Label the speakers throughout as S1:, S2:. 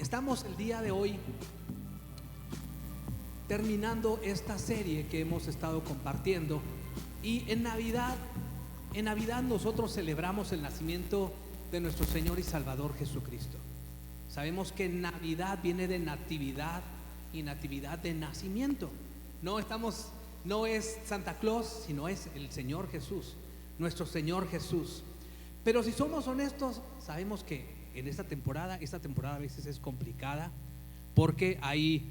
S1: Estamos el día de hoy terminando esta serie que hemos estado compartiendo, y en Navidad nosotros celebramos el nacimiento de nuestro Señor y Salvador Jesucristo. Sabemos que Navidad viene de natividad y natividad de nacimiento. No es Santa Claus, sino es el Señor Jesús, nuestro Señor Jesús. Pero si somos honestos, sabemos que en esta temporada a veces es complicada, porque hay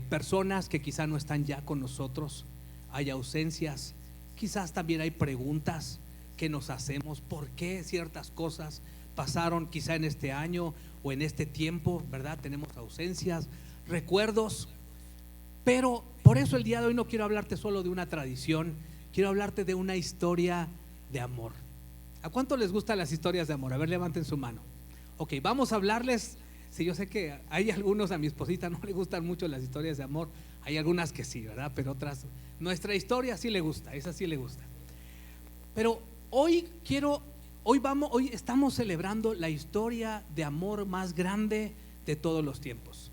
S1: personas que quizá no están ya con nosotros, hay ausencias, quizás también hay preguntas que nos hacemos: ¿por qué ciertas cosas pasaron quizá en este año o en este tiempo? ¿Verdad? Tenemos ausencias, recuerdos. Pero por eso el día de hoy no quiero hablarte solo de una tradición, quiero hablarte de una historia de amor. ¿A cuánto les gustan las historias de amor? A ver, levanten su mano. Ok, vamos a hablarles. Sí, yo sé que hay algunos, a mi esposita no le gustan mucho las historias de amor. Hay algunas que sí, ¿verdad? Pero otras, nuestra historia sí le gusta, esa sí le gusta. Pero hoy estamos celebrando la historia de amor más grande de todos los tiempos.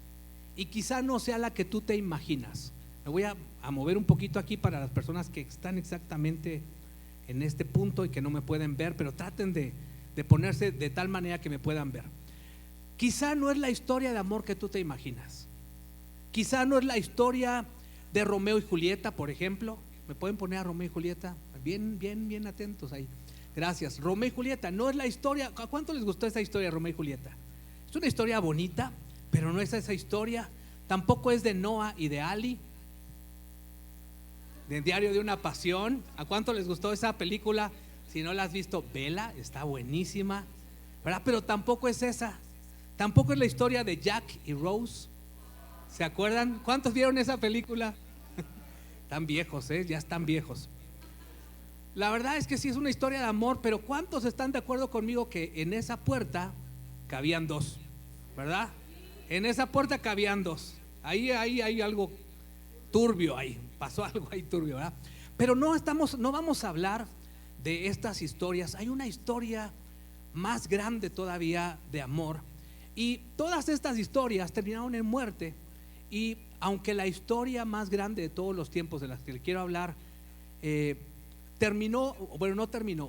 S1: Y quizá no sea la que tú te imaginas. Me voy a mover un poquito aquí para las personas que están exactamente en este punto y que no me pueden ver, pero traten de ponerse de tal manera que me puedan ver. Quizá no es la historia de amor que tú te imaginas. Quizá no es la historia de Romeo y Julieta, por ejemplo. ¿Me pueden poner a Romeo y Julieta? Bien atentos ahí. Gracias. Romeo y Julieta no es la historia. ¿A cuánto les gustó esa historia de Romeo y Julieta? Es una historia bonita, pero no es esa historia. Tampoco es de Noah y de Ali, del Diario de una Pasión. ¿A cuánto les gustó esa película? Si no la has visto, vela, está buenísima, ¿verdad? Pero tampoco es esa. Tampoco es la historia de Jack y Rose. ¿Se acuerdan? ¿Cuántos vieron esa película? Están viejos, ya están viejos. La verdad es que sí es una historia de amor, pero ¿cuántos están de acuerdo conmigo que en esa puerta cabían dos? ¿Verdad? En esa puerta cabían dos. Ahí hay algo turbio, ahí pasó algo ahí turbio, ¿verdad? Pero no vamos a hablar de estas historias. Hay una historia más grande todavía de amor, y todas estas historias terminaron en muerte. Y aunque la historia más grande de todos los tiempos, de las que le quiero hablar, no terminó,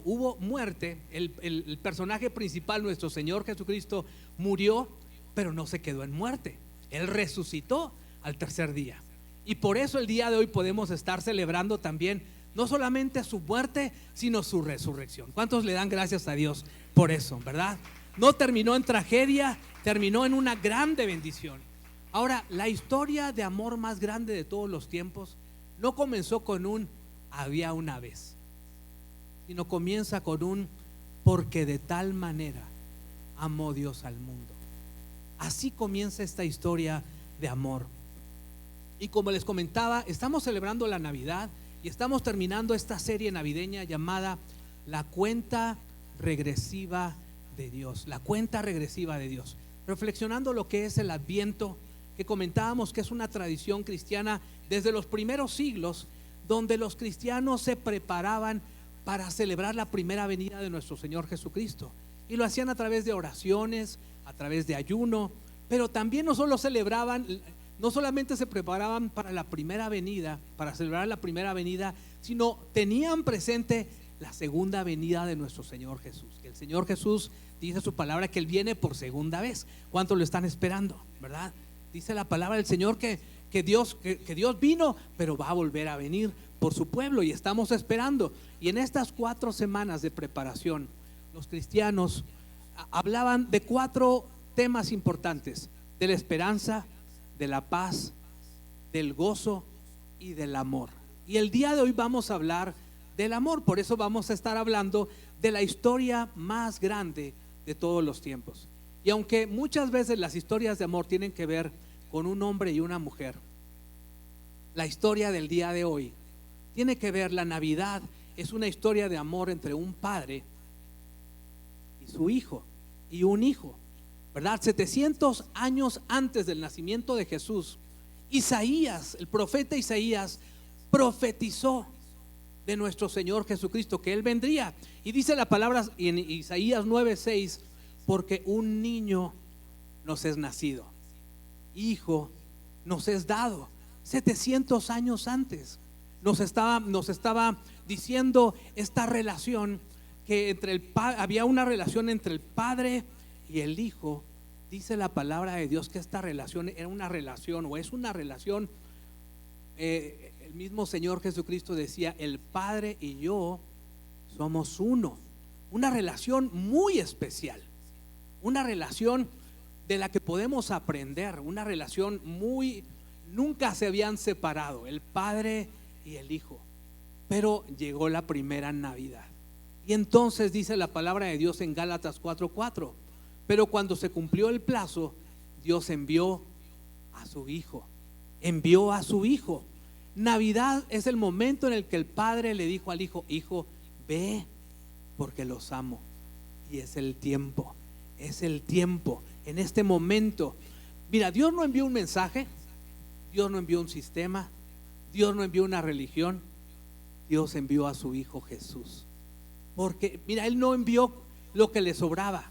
S1: hubo muerte. El personaje principal, nuestro Señor Jesucristo, murió, pero no se quedó en muerte. Él resucitó al tercer día, y por eso el día de hoy podemos estar celebrando también no solamente su muerte, sino su resurrección. ¿Cuántos le dan gracias a Dios por eso, verdad? No terminó en tragedia, terminó en una grande bendición. Ahora, la historia de amor más grande de todos los tiempos no comenzó con un había una vez, sino comienza con un porque de tal manera amó Dios al mundo. Así comienza esta historia de amor. Y como les comentaba, estamos celebrando la Navidad y estamos terminando esta serie navideña llamada La Cuenta Regresiva de Dios. La Cuenta Regresiva de Dios. Reflexionando lo que es el Adviento, que comentábamos que es una tradición cristiana desde los primeros siglos, donde los cristianos se preparaban para celebrar la primera venida de nuestro Señor Jesucristo, y lo hacían a través de oraciones, a través de ayuno. Pero también no solamente se preparaban para la primera venida, para celebrar la primera venida, sino tenían presente la segunda venida de nuestro Señor Jesús. Que el Señor Jesús dice su palabra que Él viene por segunda vez. ¿Cuántos lo están esperando, verdad? Dice la palabra del Señor que Dios vino, pero va a volver a venir por su pueblo, y estamos esperando. Y en estas 4 semanas de preparación, los cristianos hablaban de 4 temas importantes: de la esperanza, de la paz, del gozo y del amor. Y el día de hoy vamos a hablar del amor. Por eso vamos a estar hablando de la historia más grande de todos los tiempos. Y aunque muchas veces las historias de amor tienen que ver con un hombre y una mujer, la historia del día de hoy tiene que ver, la Navidad es una historia de amor entre un padre y su hijo, y un hijo, ¿verdad? 700 años antes del nacimiento de Jesús, Isaías, el profeta Isaías, profetizó de nuestro Señor Jesucristo, que Él vendría. Y dice la palabra en Isaías 9:6: porque un niño nos es nacido. hijo nos es dado. 700 años antes nos estaba diciendo esta relación, que había una relación entre el Padre y el Hijo. Dice la palabra de Dios que esta relación era una relación, o es una relación, el mismo Señor Jesucristo decía: el Padre y yo somos uno. Una relación muy especial, una relación de la que podemos aprender, una relación nunca se habían separado el Padre y el Hijo. Pero llegó la primera Navidad, y entonces dice la palabra de Dios en Gálatas 4:4: pero cuando se cumplió el plazo, Dios envió a su Hijo. Envió a su Hijo. Navidad es el momento en el que el Padre le dijo al Hijo: hijo, ve, porque los amo. Y es el tiempo, en este momento. Mira, Dios no envió un mensaje, Dios no envió un sistema, Dios no envió una religión, Dios envió a su Hijo Jesús. Porque mira, Él no envió lo que le sobraba,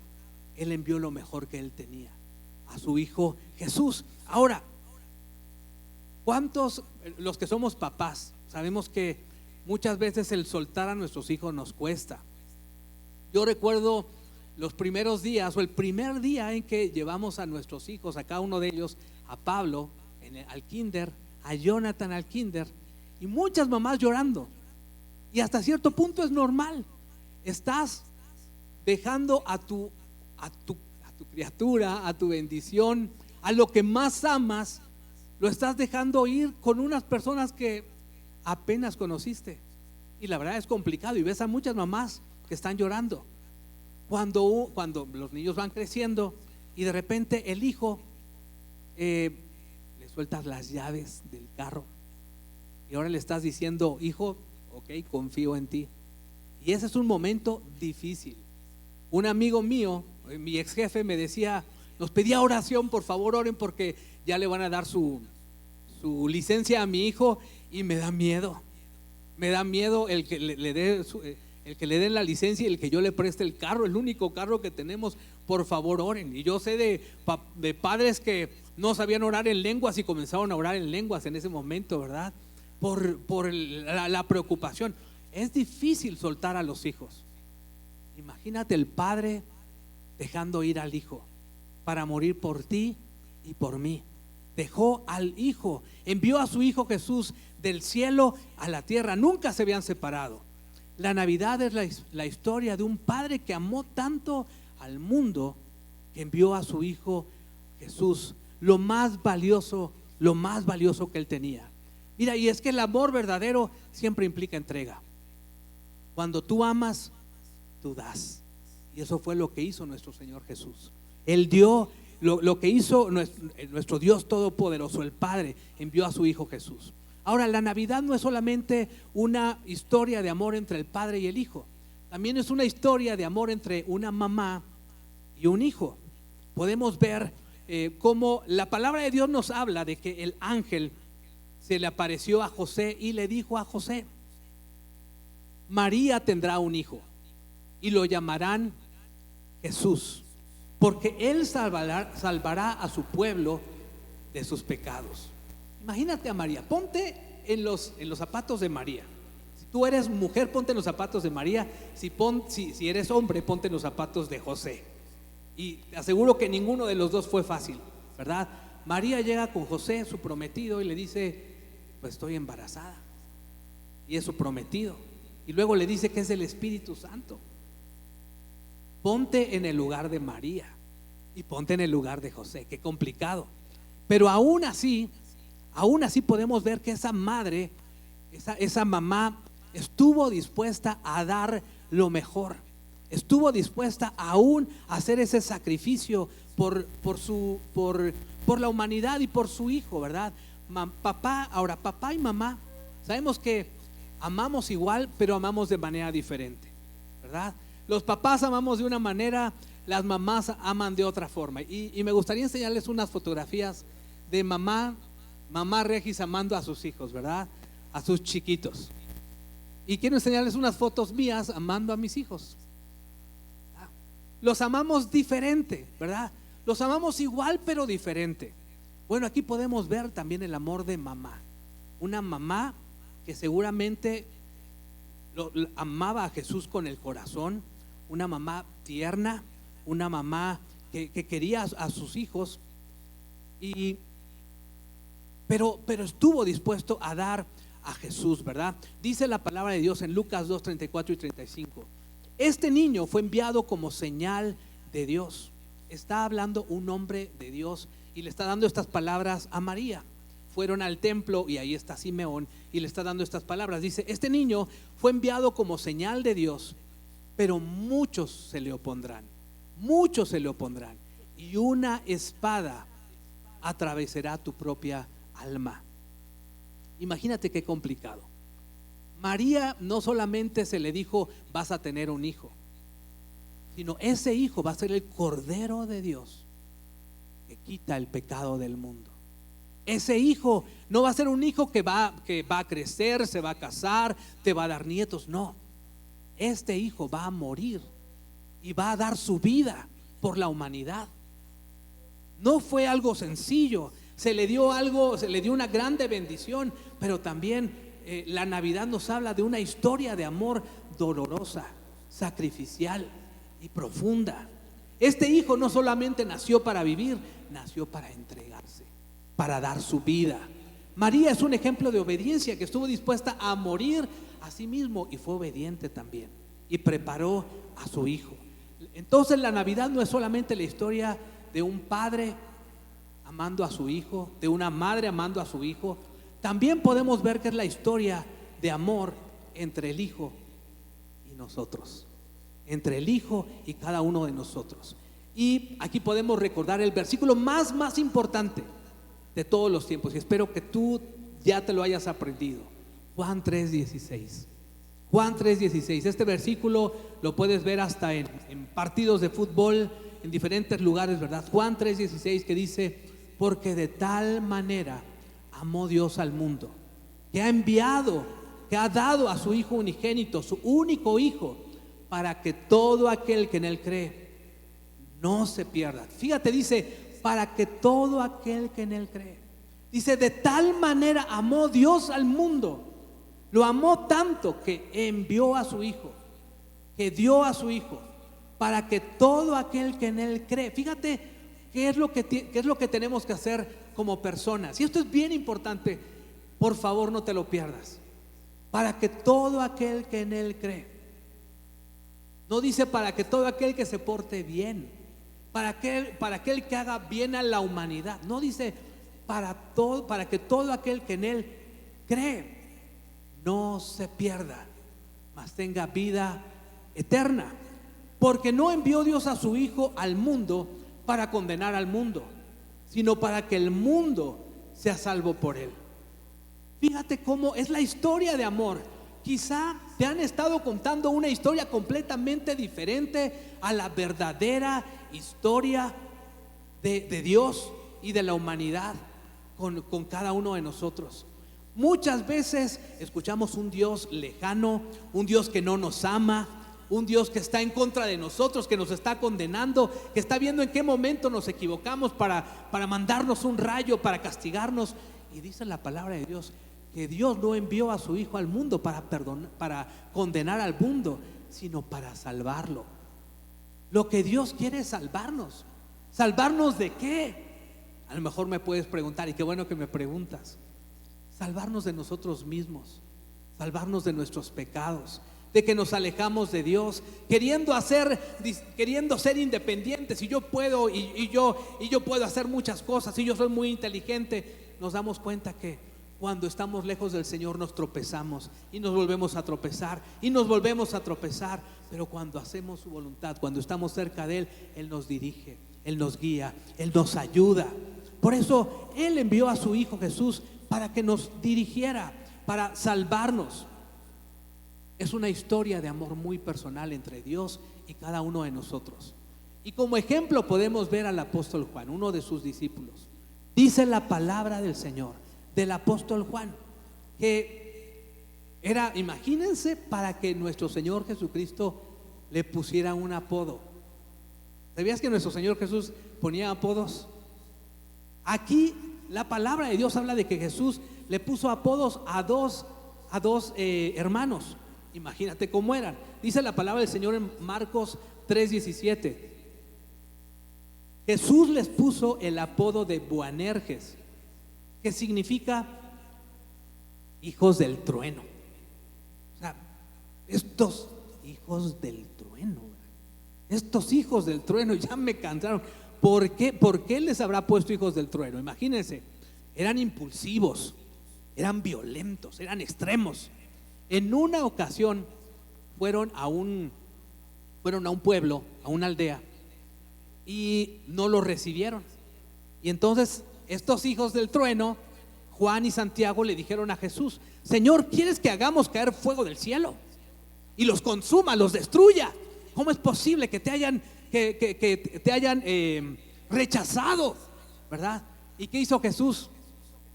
S1: Él envió lo mejor que Él tenía, a su Hijo Jesús. Ahora, ¿cuántos, los que somos papás, sabemos que muchas veces el soltar a nuestros hijos nos cuesta? Yo recuerdo los primeros días, o el primer día en que llevamos a nuestros hijos, a cada uno de ellos, a Pablo al kinder, a Jonathan al kinder, y muchas mamás llorando. Y hasta cierto punto es normal. Estás dejando a tu criatura, a tu bendición, a lo que más amas, lo estás dejando ir con unas personas que apenas conociste. Y la verdad es complicado, y ves a muchas mamás que están llorando cuando los niños van creciendo, y de repente el hijo le sueltas las llaves del carro, y ahora le estás diciendo: hijo, ok, confío en ti. Y ese es un momento difícil. Un amigo mío, mi ex jefe, me decía, nos pedía oración: por favor oren porque ya le van a dar su licencia a mi hijo, y me da miedo el que el que le den la licencia y el que yo le preste el carro, el único carro que tenemos. Por favor oren. Y yo sé de padres que no sabían orar en lenguas y comenzaron a orar en lenguas en ese momento, ¿verdad? Por la preocupación. Es difícil soltar a los hijos. Imagínate el padre dejando ir al hijo para morir por ti y por mí. Dejó al hijo, envió a su Hijo Jesús del cielo a la tierra. Nunca se habían separado. La Navidad es la historia de un padre que amó tanto al mundo, que envió a su Hijo Jesús, lo más valioso que él tenía. Mira, y es que el amor verdadero siempre implica entrega. Cuando tú amas, tú das. Y eso fue lo que hizo nuestro Señor Jesús. Él dio lo que hizo nuestro Dios Todopoderoso, el Padre, envió a su Hijo Jesús. Ahora, la Navidad no es solamente una historia de amor entre el Padre y el Hijo, también es una historia de amor entre una mamá y un hijo. Podemos ver cómo la palabra de Dios nos habla de que el ángel se le apareció a José y le dijo a José: María tendrá un hijo y lo llamarán Jesús, porque él salvará a su pueblo de sus pecados. Imagínate a María, ponte en los zapatos de María. Si tú eres mujer, ponte en los zapatos de María. Si eres hombre, ponte en los zapatos de José. Y te aseguro que ninguno de los dos fue fácil, ¿verdad? María llega con José, su prometido, y le dice: pues estoy embarazada. Y es su prometido. Y luego le dice que es el Espíritu Santo. Ponte en el lugar de María y ponte en el lugar de José. Qué complicado. Pero aún así podemos ver que esa madre, esa mamá, estuvo dispuesta a dar lo mejor. Estuvo dispuesta aún a hacer ese sacrificio por la humanidad y por su hijo, ¿verdad? Papá y mamá, sabemos que amamos igual, pero amamos de manera diferente, ¿verdad? Los papás amamos de una manera, las mamás aman de otra forma. Y me gustaría enseñarles unas fotografías de mamá Regis amando a sus hijos, ¿verdad? A sus chiquitos. Y quiero enseñarles unas fotos mías amando a mis hijos. Los amamos diferente, ¿verdad? Los amamos igual pero diferente. Bueno, aquí podemos ver también el amor de mamá. Una mamá que seguramente amaba a Jesús con el corazón, una mamá tierna, una mamá que quería a sus hijos, pero estuvo dispuesto a dar a Jesús, ¿verdad? Dice la palabra de Dios en Lucas 2, 34 y 35. Este niño fue enviado como señal de Dios. Está hablando un hombre de Dios y le está dando estas palabras a María. Fueron al templo y ahí está Simeón y le está dando estas palabras. Dice: este niño fue enviado como señal de Dios, pero muchos se le opondrán, muchos se le opondrán, y una espada atravesará tu propia alma. Imagínate qué complicado. María no solamente se le dijo: vas a tener un hijo, sino ese hijo va a ser el Cordero de Dios que quita el pecado del mundo. Ese hijo no va a ser un hijo que va a crecer, se va a casar, te va a dar nietos. No, este hijo va a morir y va a dar su vida por la humanidad. No fue algo sencillo. Se le dio algo, se le dio una grande bendición, pero también la Navidad nos habla de una historia de amor dolorosa, sacrificial y profunda. Este hijo no solamente nació para vivir, nació para entregarse, para dar su vida. María es un ejemplo de obediencia, que estuvo dispuesta a morir a sí mismo y fue obediente también y preparó a su hijo. Entonces la Navidad no es solamente la historia de un padre amando a su hijo, de una madre amando a su hijo. También podemos ver que es la historia de amor entre el hijo y nosotros, entre el hijo y cada uno de nosotros. Y aquí podemos recordar el versículo más importante de todos los tiempos, y espero que tú ya te lo hayas aprendido. Juan 3:16. Juan 3:16. Este versículo lo puedes ver hasta en partidos de fútbol, en diferentes lugares, ¿verdad? Juan 3:16, que dice: porque de tal manera amó Dios al mundo, que ha enviado, que ha dado a su Hijo unigénito, su único Hijo, para que todo aquel que en Él cree no se pierda. Fíjate, dice: para que todo aquel que en Él cree. Dice: de tal manera amó Dios al mundo. Lo amó tanto que envió a su Hijo, que dio a su Hijo, para que todo aquel que en Él cree. Fíjate qué es lo que tenemos que hacer como personas. Y esto es bien importante, por favor no te lo pierdas. Para que todo aquel que en Él cree. No dice para que todo aquel que se porte bien, para aquel que haga bien a la humanidad. No dice para que todo aquel que en Él cree no se pierda, mas tenga vida eterna. Porque no envió Dios a su Hijo al mundo para condenar al mundo, sino para que el mundo sea salvo por Él. Fíjate cómo es la historia de amor. Quizá te han estado contando una historia completamente diferente a la verdadera historia de Dios y de la humanidad con cada uno de nosotros. Muchas veces escuchamos un Dios lejano, un Dios que no nos ama, un Dios que está en contra de nosotros, que nos está condenando, que está viendo en qué momento nos equivocamos para mandarnos un rayo, para castigarnos. Y dice la palabra de Dios que Dios no envió a su Hijo al mundo para condenar al mundo, sino para salvarlo. Lo que Dios quiere es salvarnos. ¿Salvarnos de qué? A lo mejor me puedes preguntar, y qué bueno que me preguntas. Salvarnos de nosotros mismos, salvarnos de nuestros pecados, de que nos alejamos de Dios, queriendo ser independientes. Y yo puedo, y yo puedo hacer muchas cosas, y yo soy muy inteligente. Nos damos cuenta que cuando estamos lejos del Señor nos tropezamos y nos volvemos a tropezar y nos volvemos a tropezar. Pero cuando hacemos su voluntad, cuando estamos cerca de Él, Él nos dirige, Él nos guía, Él nos ayuda. Por eso Él envió a su Hijo Jesús para que nos dirigiera, para salvarnos. Es una historia de amor muy personal entre Dios y cada uno de nosotros. Y como ejemplo podemos ver al apóstol Juan, uno de sus discípulos. Dice la palabra del Señor, del apóstol Juan, que era, imagínense, para que nuestro Señor Jesucristo le pusiera un apodo. ¿Sabías que nuestro Señor Jesús ponía apodos? Aquí la palabra de Dios habla de que Jesús le puso apodos a dos hermanos. Imagínate cómo eran. Dice la palabra del Señor en Marcos 3:17. Jesús les puso el apodo de Boanerges, que significa hijos del trueno. O sea, estos hijos del trueno, estos hijos del trueno ya me cansaron. ¿Por qué les habrá puesto hijos del trueno? Imagínense, eran impulsivos, eran violentos, eran extremos. En una ocasión fueron a un pueblo, a una aldea, y no los recibieron. Y entonces estos hijos del trueno, Juan y Santiago, le dijeron a Jesús: Señor, ¿quieres que hagamos caer fuego del cielo y los consuma, los destruya? ¿Cómo es posible que te hayan rechazado, verdad? ¿Y qué hizo Jesús?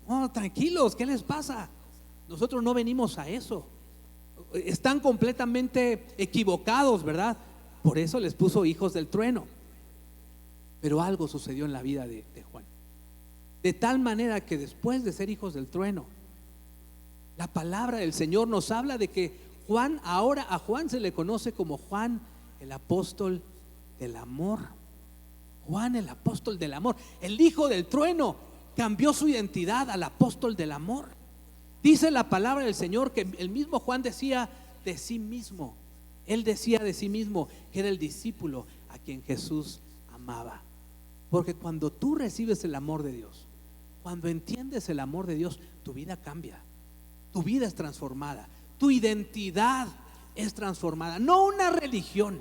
S1: Oh, tranquilos, ¿qué les pasa? Nosotros no venimos a eso. Están completamente equivocados, ¿verdad? Por eso les puso hijos del trueno. Pero algo sucedió en la vida de Juan, de tal manera que después de ser hijos del trueno, la palabra del Señor nos habla de que Juan, ahora a Juan se le conoce como Juan el apóstol del amor. Juan el apóstol del amor. El hijo del trueno cambió su identidad al apóstol del amor. Dice la palabra del Señor que el mismo Juan decía de sí mismo, él decía de sí mismo que era el discípulo a quien Jesús amaba. Porque cuando tú recibes el amor de Dios, cuando entiendes el amor de Dios, tu vida cambia, tu vida es transformada, tu identidad es transformada. No una religión,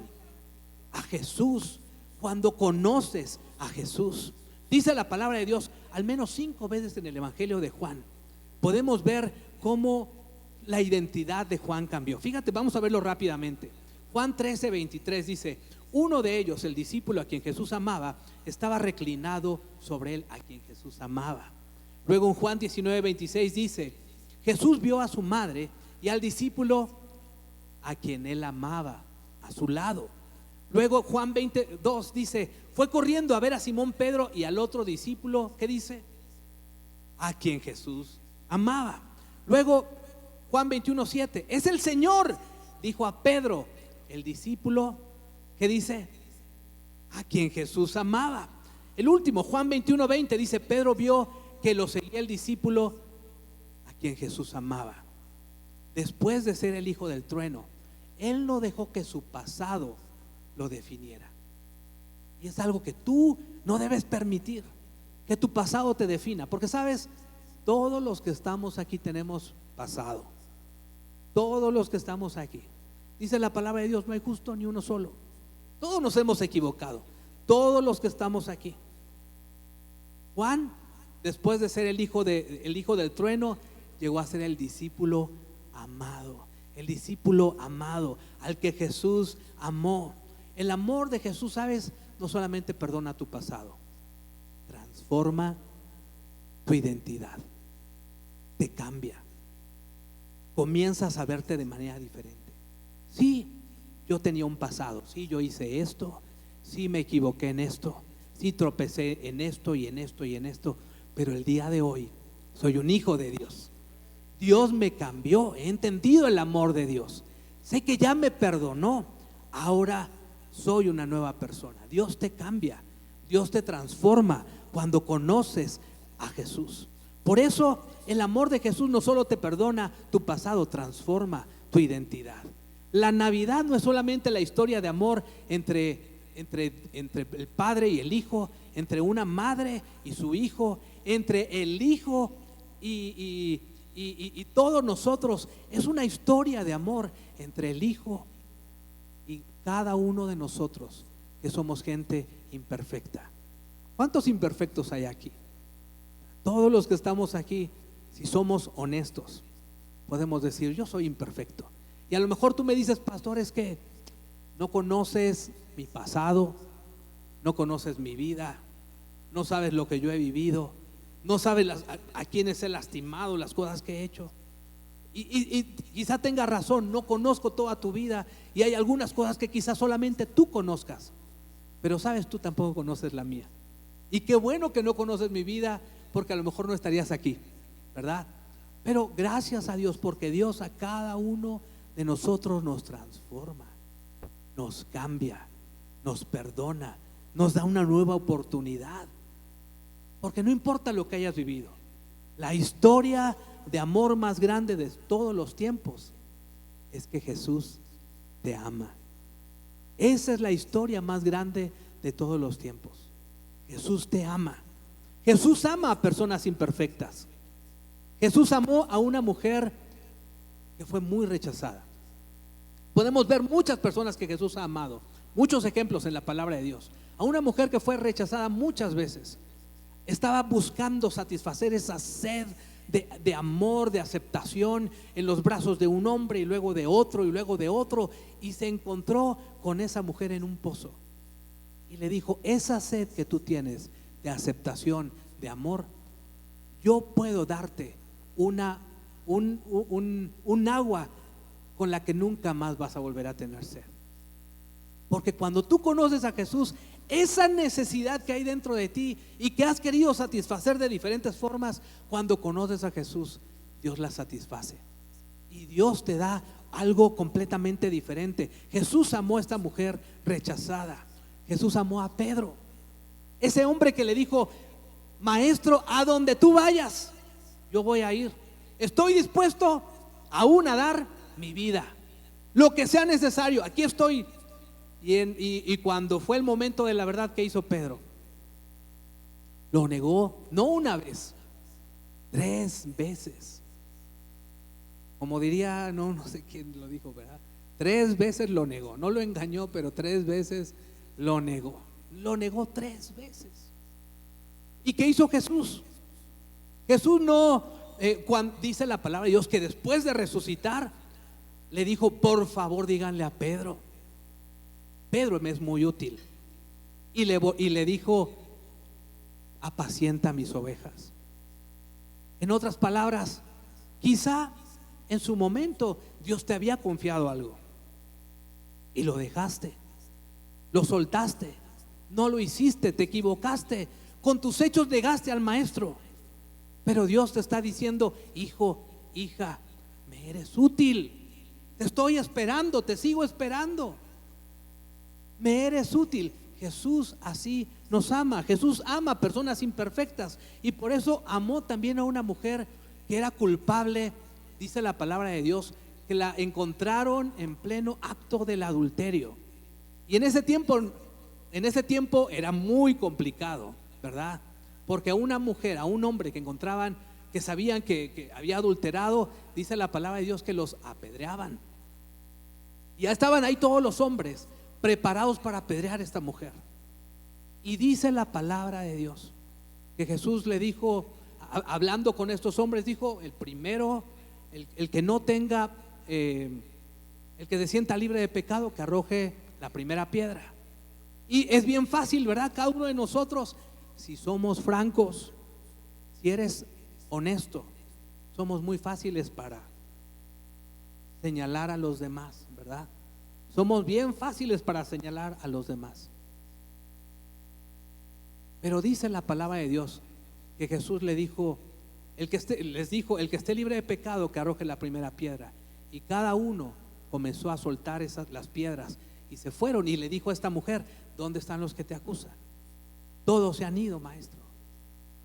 S1: a Jesús. Cuando conoces a Jesús, dice la palabra de Dios, al menos 5 veces en el Evangelio de Juan podemos ver cómo la identidad de Juan cambió. Fíjate, vamos a verlo rápidamente. Juan 13:23 dice: uno de ellos, el discípulo a quien Jesús amaba, estaba reclinado sobre él a quien Jesús amaba. Luego en Juan 19:26 dice: Jesús vio a su madre y al discípulo a quien él amaba a su lado. Luego Juan 22 dice: fue corriendo a ver a Simón Pedro y al otro discípulo, ¿qué dice? A quien Jesús amaba. Luego Juan 21:7, es el Señor, dijo a Pedro, el discípulo, ¿qué dice? A quien Jesús amaba. El último, Juan 21:20 dice: Pedro vio que lo seguía el discípulo a quien Jesús amaba. Después de ser el hijo del trueno, él no dejó que su pasado lo definiera. Y es algo que tú no debes permitir, que tu pasado te defina. Porque sabes, todos los que estamos aquí tenemos pasado. Todos los que estamos aquí, dice la palabra de Dios, no hay justo ni uno solo. Todos nos hemos equivocado, todos los que estamos aquí. Juan, después de ser el hijo del trueno, llegó a ser el discípulo amado. El discípulo amado al que Jesús amó. El amor de Jesús, sabes, no solamente perdona tu pasado, transforma tu identidad, te cambia, comienzas a verte de manera diferente. Sí, yo tenía un pasado, sí, yo hice esto, sí me equivoqué en esto, sí tropecé en esto y en esto y en esto, pero el día de hoy soy un hijo de Dios. Dios me cambió, he entendido el amor de Dios, sé que ya me perdonó, ahora soy una nueva persona. Dios te cambia, Dios te transforma cuando conoces a Jesús. Por eso el amor de Jesús no solo te perdona tu pasado, transforma tu identidad. La Navidad no es solamente la historia de amor entre el padre y el hijo, entre una madre y su hijo, entre el hijo y todos nosotros. Es una historia de amor entre el hijo y cada uno de nosotros, que somos gente imperfecta. ¿Cuántos imperfectos hay aquí? Todos los que estamos aquí, si somos honestos, podemos decir: yo soy imperfecto. Y a lo mejor tú me dices: pastor, es que no conoces mi pasado, no conoces mi vida, no sabes lo que yo he vivido, no sabes a quienes he lastimado, las cosas que he hecho. Y quizá tenga razón, no conozco toda tu vida y hay algunas cosas que quizá solamente tú conozcas, pero sabes, tú tampoco conoces la mía. Y qué bueno que no conoces mi vida, porque a lo mejor no estarías aquí, ¿verdad? Pero gracias a Dios, porque Dios a cada uno de nosotros nos transforma, nos cambia, nos perdona, nos da una nueva oportunidad. Porque no importa lo que hayas vivido, la historia de amor más grande de todos los tiempos es que Jesús te ama. Esa es la historia más grande de todos los tiempos. Jesús te ama. Jesús ama a personas imperfectas. Jesús amó a una mujer que fue muy rechazada. Podemos ver muchas personas que Jesús ha amado, muchos ejemplos en la palabra de Dios. A una mujer que fue rechazada muchas veces, estaba buscando satisfacer esa sed de amor, de aceptación en los brazos de un hombre y luego de otro y luego de otro, y se encontró con esa mujer en un pozo y le dijo: esa sed que tú tienes de aceptación, de amor, yo puedo darte un agua con la que nunca más vas a volver a tener sed. Porque cuando tú conoces a Jesús, esa necesidad que hay dentro de ti y que has querido satisfacer de diferentes formas, cuando conoces a Jesús, Dios la satisface y Dios te da algo completamente diferente. Jesús amó a esta mujer rechazada. Jesús amó a Pedro, ese hombre que le dijo: maestro, a donde tú vayas, yo voy a ir. Estoy dispuesto aún a dar mi vida, lo que sea necesario, aquí estoy. Y cuando fue el momento de la verdad, ¿qué hizo Pedro? Lo negó, no una vez, 3 veces. Como diría, no sé quién lo dijo, ¿verdad? 3 veces lo negó, no lo engañó, pero 3 veces lo negó. Lo negó 3 veces. ¿Y qué hizo Jesús? Jesús no, cuando dice la palabra de Dios que después de resucitar, le dijo: por favor, díganle a Pedro. Pedro me es muy útil. Y le dijo: apacienta mis ovejas. En otras palabras, quizá en su momento Dios te había confiado algo y lo dejaste, lo soltaste, no lo hiciste, te equivocaste, con tus hechos negaste al maestro. Pero Dios te está diciendo: hijo, hija, me eres útil, te estoy esperando, te sigo esperando, me eres útil. Jesús así nos ama. Jesús ama a personas imperfectas, y por eso amó también a una mujer que era culpable. Dice la palabra de Dios que la encontraron en pleno acto del adulterio. Y en ese tiempo era muy complicado, ¿verdad? Porque a una mujer, a un hombre que encontraban, que sabían que había adulterado, dice la palabra de Dios que los apedreaban. Y ya estaban ahí todos los hombres preparados para apedrear a esta mujer. Y dice la palabra de Dios que Jesús le dijo, hablando con estos hombres, dijo: el primero, el que no tenga, el que se sienta libre de pecado, que arroje la primera piedra. Y es bien fácil, ¿verdad? Cada uno de nosotros, si somos francos, si eres honesto, somos muy fáciles para señalar a los demás, ¿verdad? Somos bien fáciles para señalar a los demás. Pero dice la palabra de Dios que Jesús les dijo: el que esté libre de pecado, que arroje la primera piedra. Y cada uno comenzó a soltar las piedras y se fueron. Y le dijo a esta mujer: ¿dónde están los que te acusan? Todos se han ido, maestro.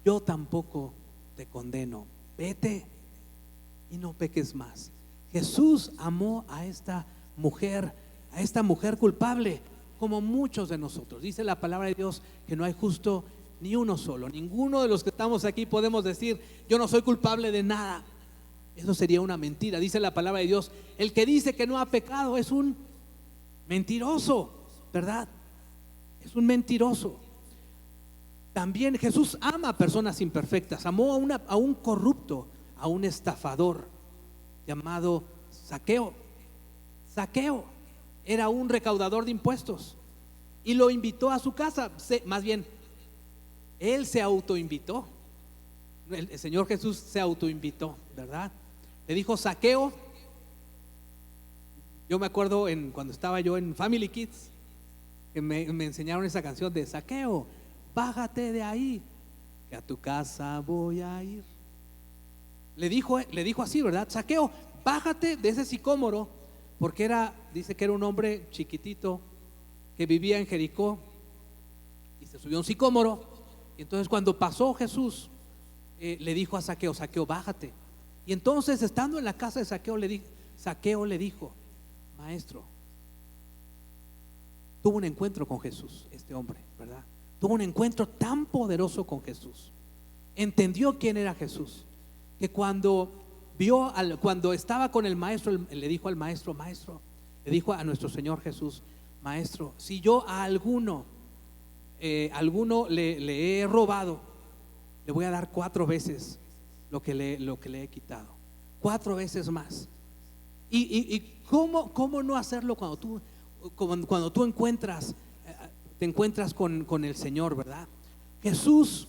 S1: Yo tampoco te condeno. Vete y no peques más. Jesús amó a esta mujer culpable, como muchos de nosotros. Dice la palabra de Dios que no hay justo ni uno solo. Ninguno de los que estamos aquí podemos decir: yo no soy culpable de nada. Eso sería una mentira. Dice la palabra de Dios: el que dice que no ha pecado es un mentiroso, ¿verdad? Es un mentiroso. También Jesús ama a personas imperfectas. Amó a un corrupto, a un estafador llamado Zaqueo. Zaqueo era un recaudador de impuestos y lo invitó a su casa. Más bien, él se autoinvitó. El Señor Jesús se autoinvitó, ¿verdad? Le dijo: Zaqueo. Yo me acuerdo cuando estaba yo en Family Kids, que me enseñaron esa canción de Zaqueo, bájate de ahí, que a tu casa voy a ir. Le dijo así, ¿verdad? Zaqueo, bájate de ese sicómoro, porque dice que era un hombre chiquitito que vivía en Jericó, y se subió a un sicómoro. Y entonces cuando pasó Jesús, le dijo a Zaqueo, Zaqueo, bájate. Y entonces, estando en la casa de Zaqueo le dijo, maestro, tuvo un encuentro con Jesús, este hombre, ¿verdad? Tuvo un encuentro tan poderoso con Jesús. Entendió quién era Jesús, que cuando estaba con el maestro, le dijo al maestro, le dijo a nuestro Señor Jesús, maestro, si yo a alguno le he robado, le voy a dar 4 veces lo que le he quitado, 4 veces más. Y cómo no hacerlo cuando tú te encuentras con el Señor, ¿verdad? Jesús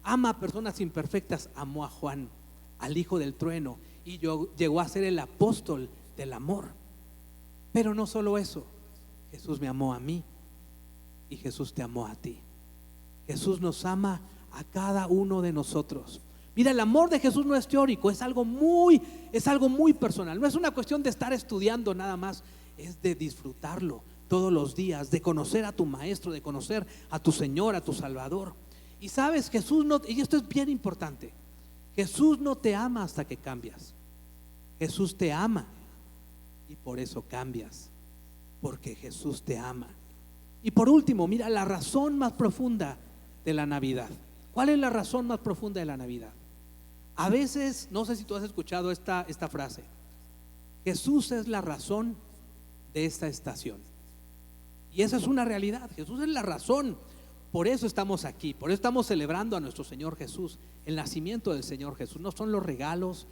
S1: ama a personas imperfectas. Amó a Juan, al hijo del trueno, y llegó a ser el apóstol del amor. Pero no solo eso, Jesús me amó a mí y Jesús te amó a ti. Jesús nos ama a cada uno de nosotros. Mira, el amor de Jesús no es teórico, es algo muy personal. No es una cuestión de estar estudiando nada más, es de disfrutarlo todos los días, de conocer a tu maestro, de conocer a tu Señor, a tu Salvador. Y sabes, Jesús no, y esto es bien importante, Jesús no te ama hasta que cambias. Jesús te ama y por eso cambias, porque Jesús te ama. Y por último, mira la razón más profunda de la Navidad. ¿Cuál es la razón más profunda de la Navidad? A veces, no sé si tú has escuchado esta frase: Jesús es la razón de esta estación. Y esa es una realidad. Jesús es la razón. Por eso estamos aquí, por eso estamos celebrando a nuestro Señor Jesús, el nacimiento del Señor Jesús. No son los regalos,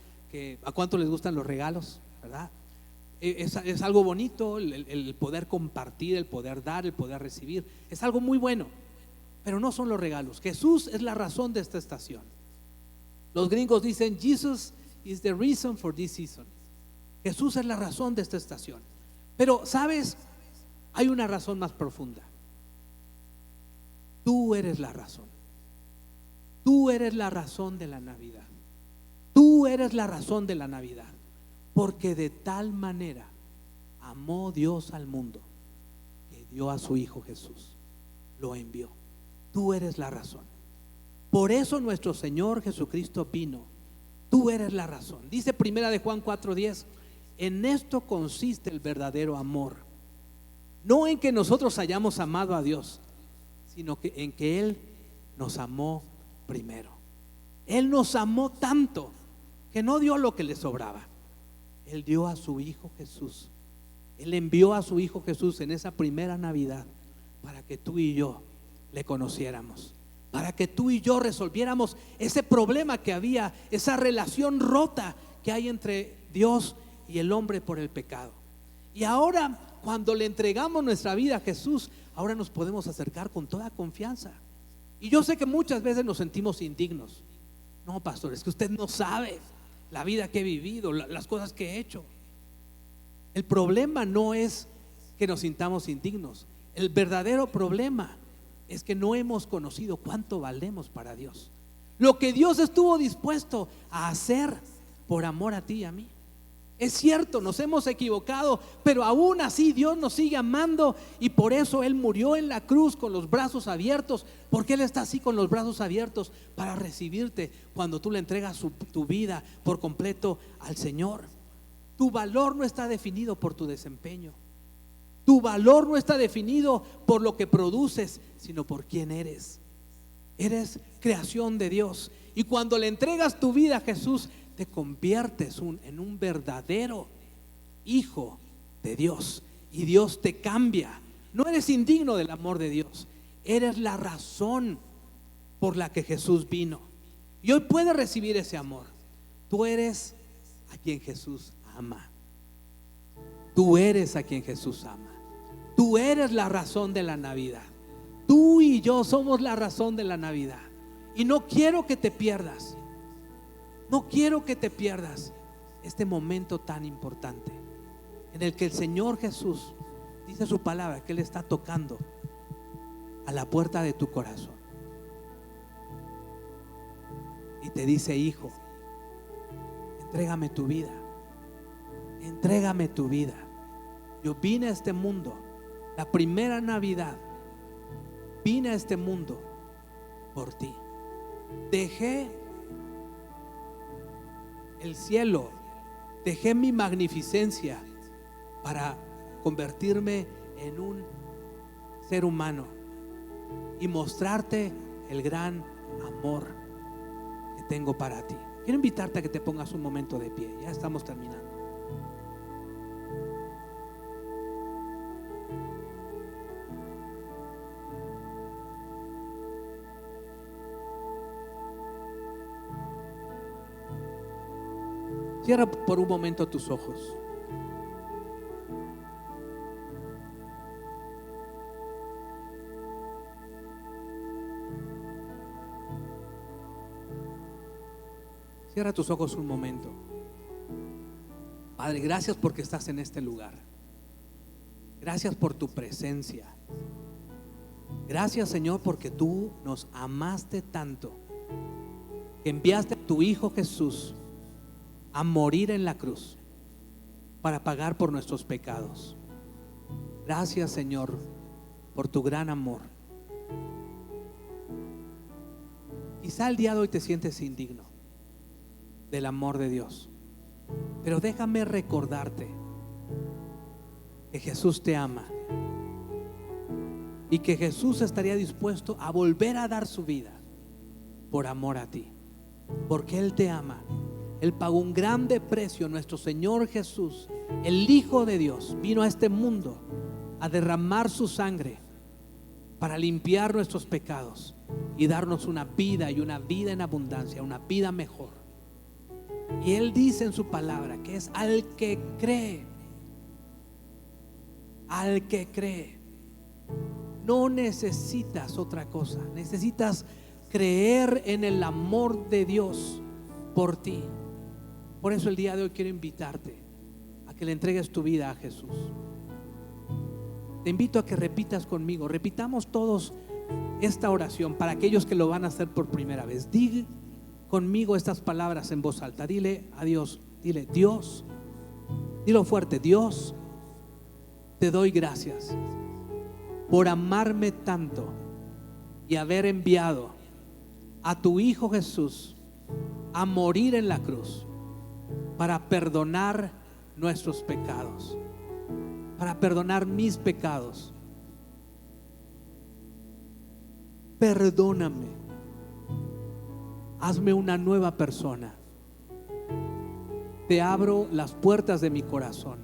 S1: ¿a cuánto les gustan los regalos? ¿Verdad? Es algo bonito el poder compartir, el poder dar, el poder recibir. Es algo muy bueno, pero no son los regalos. Jesús es la razón de esta estación. Los gringos dicen Jesus is the reason for this season. Jesús es la razón de esta estación. Pero ¿sabes? Hay una razón más profunda. Tú eres la razón. Tú eres la razón de la Navidad. Tú eres la razón de la Navidad. Porque de tal manera amó Dios al mundo que dio a su Hijo Jesús. Lo envió. Tú eres la razón. Por eso nuestro Señor Jesucristo vino. Tú eres la razón. Dice primera de Juan 4:10: en esto consiste el verdadero amor, no en que nosotros hayamos amado a Dios, sino en que Él nos amó primero. Él nos amó tanto que no dio lo que le sobraba. Él dio a su Hijo Jesús. Él envió a su Hijo Jesús en esa primera Navidad para que tú y yo le conociéramos, para que tú y yo resolviéramos ese problema que había, esa relación rota que hay entre Dios y el hombre por el pecado. Y ahora, cuando le entregamos nuestra vida a Jesús, ahora nos podemos acercar con toda confianza. Y yo sé que muchas veces nos sentimos indignos. No, pastor, es que usted no sabe la vida que he vivido, las cosas que he hecho. El problema no es que nos sintamos indignos. El verdadero problema es que no hemos conocido cuánto valemos para Dios, lo que Dios estuvo dispuesto a hacer por amor a ti y a mí. Es cierto, nos hemos equivocado, pero aún así Dios nos sigue amando, y por eso Él murió en la cruz con los brazos abiertos, porque Él está así con los brazos abiertos para recibirte cuando tú le entregas tu vida por completo al Señor. Tu valor no está definido por tu desempeño. Tu valor no está definido por lo que produces, sino por quién eres. Eres creación de Dios, y cuando le entregas tu vida a Jesús, te conviertes en un verdadero hijo de Dios, y Dios te cambia. No eres indigno del amor de Dios, eres la razón por la que Jesús vino, y hoy puedes recibir ese amor. Tú eres a quien Jesús ama. Tú eres a quien Jesús ama. Tú eres la razón de la Navidad. Tú y yo somos la razón de la Navidad, y no quiero que te pierdas. No quiero que te pierdas este momento tan importante en el que el Señor Jesús dice su palabra, que Él está tocando a la puerta de tu corazón. y te dice: hijo, entrégame tu vida, entrégame tu vida. Yo vine a este mundo, la primera Navidad, vine a este mundo por ti. Dejé el cielo, dejé mi magnificencia para convertirme en un ser humano y mostrarte el gran amor que tengo para ti. Quiero invitarte a que te pongas un momento de pie. Ya estamos terminando. Cierra por un momento tus ojos. Cierra tus ojos un momento. Padre, gracias porque estás en este lugar. Gracias por tu presencia. Gracias, Señor, porque tú nos amaste tanto que enviaste a tu Hijo Jesús a morir en la cruz para pagar por nuestros pecados. Gracias, Señor, por tu gran amor. Quizá el día de hoy te sientes indigno del amor de Dios, pero déjame recordarte que Jesús te ama y que Jesús estaría dispuesto a volver a dar su vida por amor a ti, porque Él te ama. Él pagó un grande precio. Nuestro Señor Jesús, el Hijo de Dios, vino a este mundo a derramar su sangre para limpiar nuestros pecados y darnos una vida, y una vida en abundancia, una vida mejor. Y Él dice en su palabra que es al que cree. Al que cree. No necesitas otra cosa. Necesitas creer en el amor de Dios por ti. Por eso el día de hoy quiero invitarte a que le entregues tu vida a Jesús. Te invito a que repitas conmigo. Repitamos todos esta oración para aquellos que lo van a hacer por primera vez. Di conmigo estas palabras en voz alta. Dile a Dios, dile: Dios, dilo fuerte: Dios, te doy gracias por amarme tanto y haber enviado a tu Hijo Jesús a morir en la cruz para perdonar nuestros pecados, para perdonar mis pecados. Perdóname, hazme una nueva persona. Te abro las puertas de mi corazón.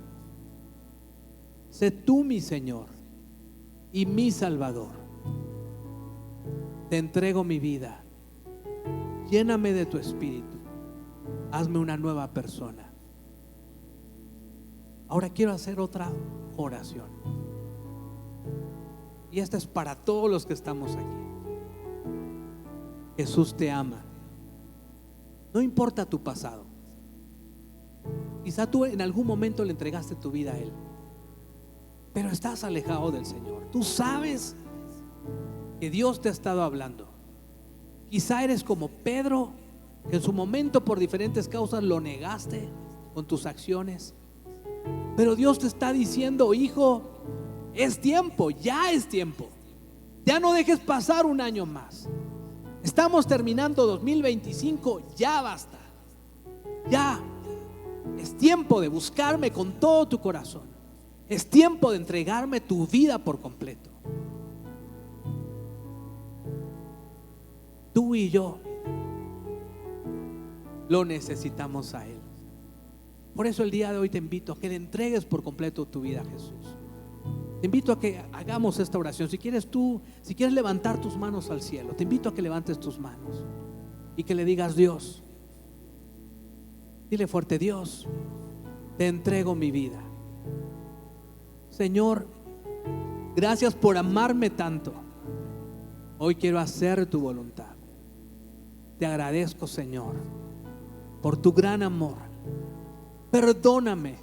S1: Sé tú mi Señor y mi Salvador. Te entrego mi vida. Lléname de tu espíritu. Hazme una nueva persona. Ahora quiero hacer otra oración. Y esta es para todos los que estamos aquí. Jesús te ama. No importa tu pasado. Quizá tú en algún momento le entregaste tu vida a Él, pero estás alejado del Señor. Tú sabes que Dios te ha estado hablando. Quizá eres como Pedro, que en su momento por diferentes causas lo negaste con tus acciones, pero Dios te está diciendo: hijo, es tiempo, ya es tiempo. Ya no dejes pasar un año más. Estamos terminando 2025, ya basta. Ya es tiempo de buscarme con todo tu corazón. Es tiempo de entregarme tu vida por completo. Tú y yo lo necesitamos a Él. Por eso el día de hoy te invito a que le entregues por completo tu vida a Jesús. Te invito a que hagamos esta oración. Si quieres levantar tus manos al cielo, te invito a que levantes tus manos y que le digas: Dios, dile fuerte: Dios, te entrego mi vida. Señor, gracias por amarme tanto. Hoy quiero hacer tu voluntad. Te agradezco, Señor, por tu gran amor. Perdóname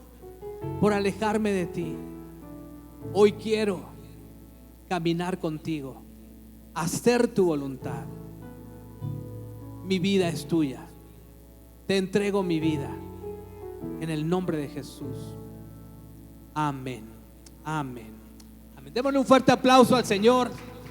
S1: por alejarme de ti. Hoy quiero caminar contigo, hacer tu voluntad. mi vida es tuya. Te entrego mi vida en el nombre de Jesús. Amén. Amén. Amén. Démosle un fuerte aplauso al Señor.